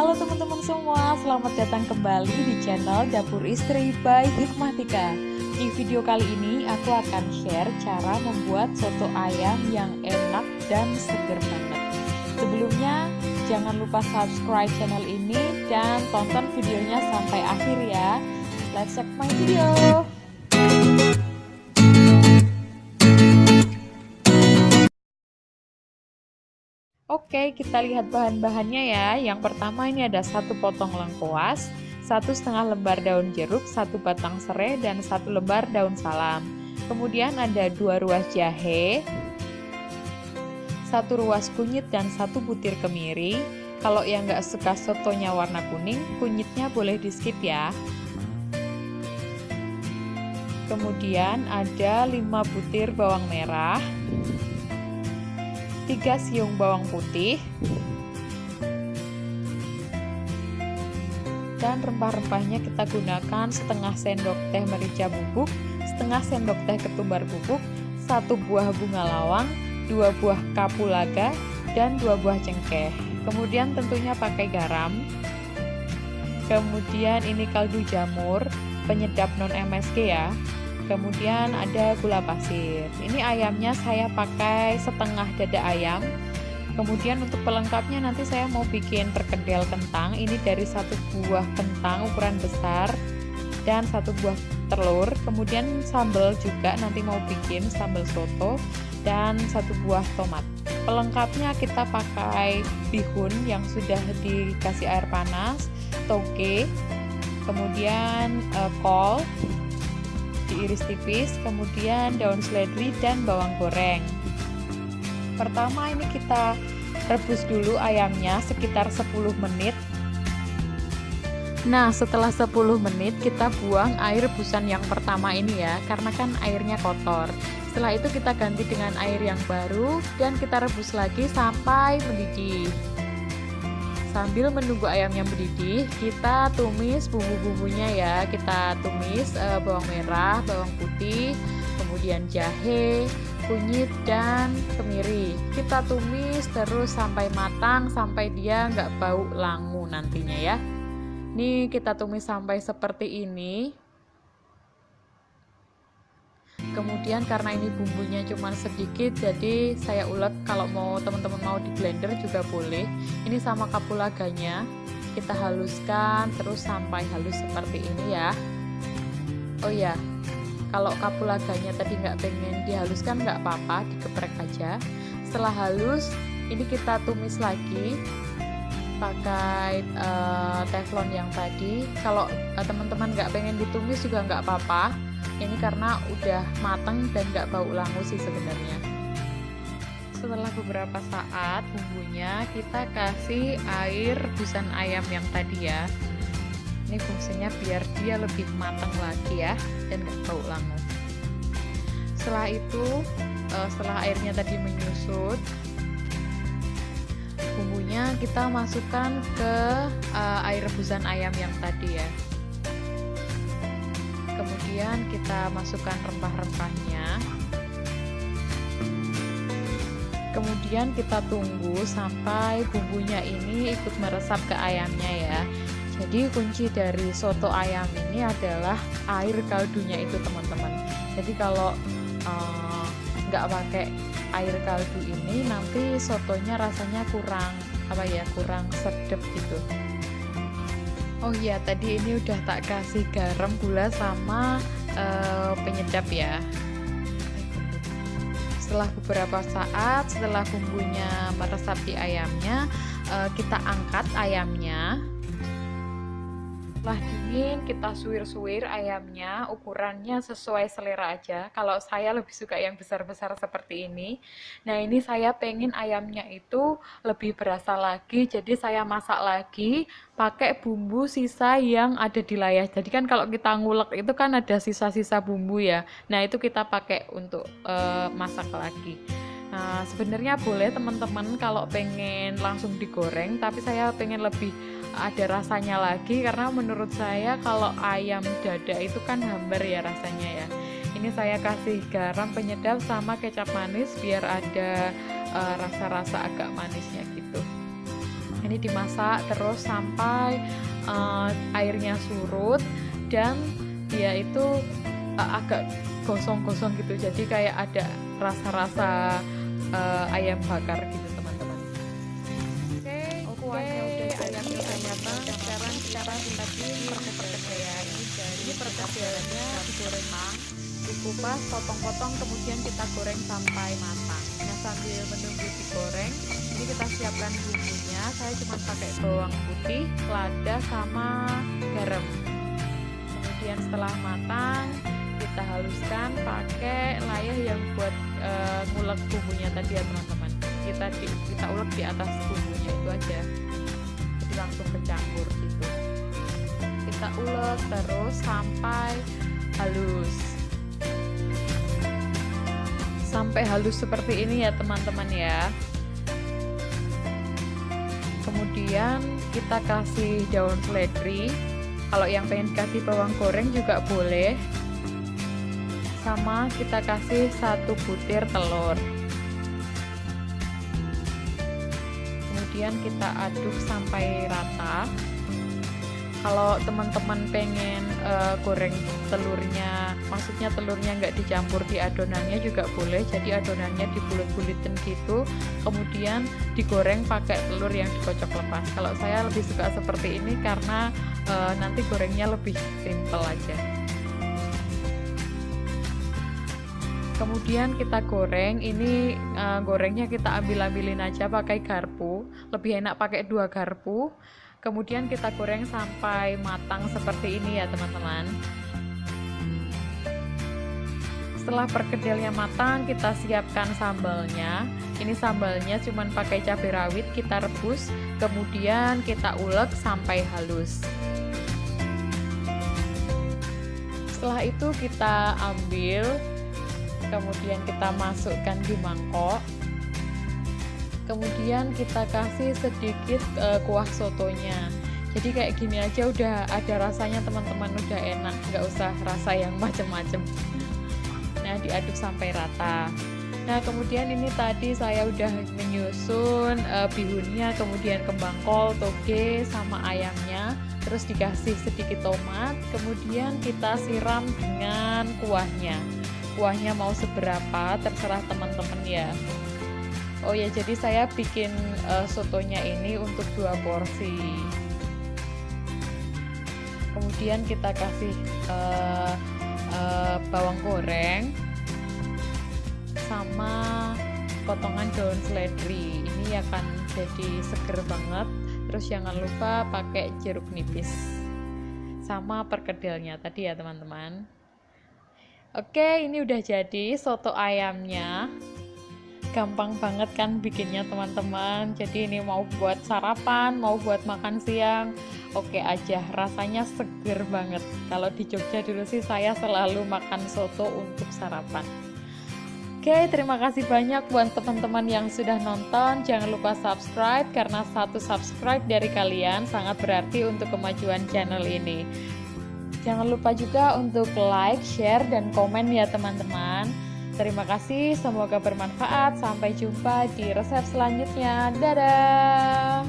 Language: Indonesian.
Halo teman-teman semua, selamat datang kembali di channel Dapur Istri by Hikmatika. Di video kali ini aku akan share cara membuat soto ayam yang enak dan seger banget. Sebelumnya, jangan lupa subscribe channel ini dan tonton videonya sampai akhir ya. Let's check my video. Oke, kita lihat bahan-bahannya ya. Yang pertama ini ada 1 potong lengkuas, 1,5 lembar daun jeruk, 1 batang serai, dan 1 lembar daun salam. Kemudian ada 2 ruas jahe, 1 ruas kunyit, dan 1 butir kemiri. Kalau yang nggak suka sotonya warna kuning, kunyitnya boleh di skip ya. Kemudian ada 5 butir bawang merah, 3 siung bawang putih, dan rempah-rempahnya kita gunakan setengah sendok teh merica bubuk, setengah sendok teh ketumbar bubuk, 1 buah bunga lawang, 2 buah kapulaga, dan 2 buah cengkeh. Kemudian tentunya pakai garam. Kemudian ini kaldu jamur, penyedap non MSG ya. Kemudian ada gula pasir. Ini ayamnya saya pakai setengah dada ayam. Kemudian untuk pelengkapnya nanti saya mau bikin perkedel kentang. Ini dari 1 buah kentang ukuran besar dan 1 buah telur. Kemudian sambal juga nanti mau bikin sambal soto dan 1 buah tomat. Pelengkapnya kita pakai bihun yang sudah dikasih air panas, toge, kemudian kol diiris tipis, kemudian daun seledri dan bawang goreng. Pertama ini kita rebus dulu ayamnya sekitar 10 menit. Nah, setelah 10 menit kita buang air rebusan yang pertama ini ya, karena kan airnya kotor. Setelah itu kita ganti dengan air yang baru dan kita rebus lagi sampai mendidih. Sambil menunggu ayamnya mendidih, kita tumis bumbu-bumbunya ya. Kita tumis bawang merah, bawang putih, kemudian jahe, kunyit, dan kemiri. Kita tumis terus sampai matang, sampai dia nggak bau langu nantinya ya. Nih kita tumis sampai seperti ini. Kemudian karena ini bumbunya cuma sedikit, jadi saya ulek. Kalau mau teman-teman mau di blender juga boleh. Ini sama kapulaganya kita haluskan terus sampai halus seperti ini ya. Oh ya, kalau kapulaganya tadi nggak pengen dihaluskan nggak apa-apa, digeprek aja. Setelah halus, ini kita tumis lagi pakai teflon yang tadi. Kalau teman-teman nggak pengen ditumis juga nggak apa-apa. Ini karena udah mateng dan nggak bau langu sih sebenarnya. Setelah beberapa saat bumbunya kita kasih air rebusan ayam yang tadi ya. Ini fungsinya biar dia lebih matang lagi ya dan nggak bau langu. Setelah itu, setelah airnya tadi menyusut, bumbunya kita masukkan ke air rebusan ayam yang tadi ya. Kemudian kita masukkan rempah-rempahnya. Kemudian kita tunggu sampai bumbunya ini ikut meresap ke ayamnya ya. Jadi kunci dari soto ayam ini adalah air kaldunya itu teman-teman. Jadi kalau nggak pakai air kaldu ini nanti sotonya rasanya kurang kurang sedap gitu. Oh iya, tadi ini udah tak kasih garam, gula, sama penyedap ya. Setelah beberapa saat, setelah bumbunya meresap di ayamnya, kita angkat ayamnya. Setelah dingin, kita suwir-suwir ayamnya, ukurannya sesuai selera aja. Kalau saya lebih suka yang besar-besar seperti ini. Nah, ini saya pengen ayamnya itu lebih berasa lagi, jadi saya masak lagi pakai bumbu sisa yang ada di layar. Jadi kan kalau kita ngulek itu kan ada sisa-sisa bumbu ya. Nah, itu kita pakai untuk masak lagi. Nah, sebenarnya boleh teman-teman kalau pengen langsung digoreng, tapi saya pengen lebih ada rasanya lagi karena menurut saya kalau ayam dada itu kan hambar ya rasanya ya. Ini saya kasih garam, penyedap, sama kecap manis biar ada rasa-rasa agak manisnya gitu. Ini dimasak terus sampai airnya surut dan dia itu agak gosong-gosong gitu, jadi kayak ada rasa-rasa ayam bakar gitu teman-teman. Oke, ayamnya udah matang. Sekarang kita perkedel ya. Ini perkedelnya digoreng, dikupas, potong-potong, kemudian kita goreng sampai matang. Nah, sambil menunggu digoreng, ini kita siapkan bumbunya. Saya cuma pakai bawang putih, lada, sama garam. Kemudian setelah matang, kita haluskan pakai layah yang buat ngulek bumbunya tadi ya teman-teman. Kita ulek di atas bumbunya itu aja, jadi langsung kecampur gitu. Kita ulek terus sampai halus, seperti ini ya teman-teman ya. Kemudian kita kasih daun seledri, kalau yang pengen kasih bawang goreng juga boleh, sama kita kasih 1 butir telur. Kemudian kita aduk sampai rata. Kalau teman-teman pengen goreng telurnya, maksudnya telurnya nggak dicampur di adonannya juga boleh, jadi adonannya dibulet-buletin gitu, kemudian digoreng pakai telur yang dikocok lepas. Kalau saya lebih suka seperti ini karena nanti gorengnya lebih simple aja. Kemudian kita goreng, ini gorengnya kita ambil-ambilin aja pakai garpu, lebih enak pakai 2 garpu. Kemudian kita goreng sampai matang seperti ini ya teman-teman. Setelah perkedelnya matang, kita siapkan sambalnya. Ini sambalnya cuman pakai cabai rawit, kita rebus, kemudian kita ulek sampai halus. Setelah itu kita ambil, kemudian kita masukkan di mangkok. Kemudian kita kasih sedikit kuah sotonya. Jadi kayak gini aja udah ada rasanya teman-teman, udah enak, nggak usah rasa yang macem-macem. Nah, diaduk sampai rata. Nah, kemudian ini tadi saya udah menyusun bihunnya, kemudian kembang kol, toge, sama ayamnya. Terus dikasih sedikit tomat, kemudian kita siram dengan kuahnya. Kuahnya mau seberapa terserah teman-teman ya. Oh ya, jadi saya bikin sotonya ini untuk 2 porsi. Kemudian kita kasih bawang goreng sama potongan daun seledri. Ini akan jadi seger banget. Terus jangan lupa pakai jeruk nipis sama perkedelnya tadi ya teman-teman. Oke, ini udah jadi soto ayamnya. Gampang banget kan bikinnya teman-teman. Jadi ini mau buat sarapan, mau buat makan siang, oke aja, rasanya seger banget. Kalau di Jogja dulu sih saya selalu makan soto untuk sarapan. Oke, terima kasih banyak buat teman-teman yang sudah nonton. Jangan lupa subscribe, karena 1 subscribe dari kalian sangat berarti untuk kemajuan channel ini. Jangan lupa juga untuk like, share, dan komen ya teman-teman. Terima kasih, semoga bermanfaat. Sampai jumpa di resep selanjutnya. Dadah!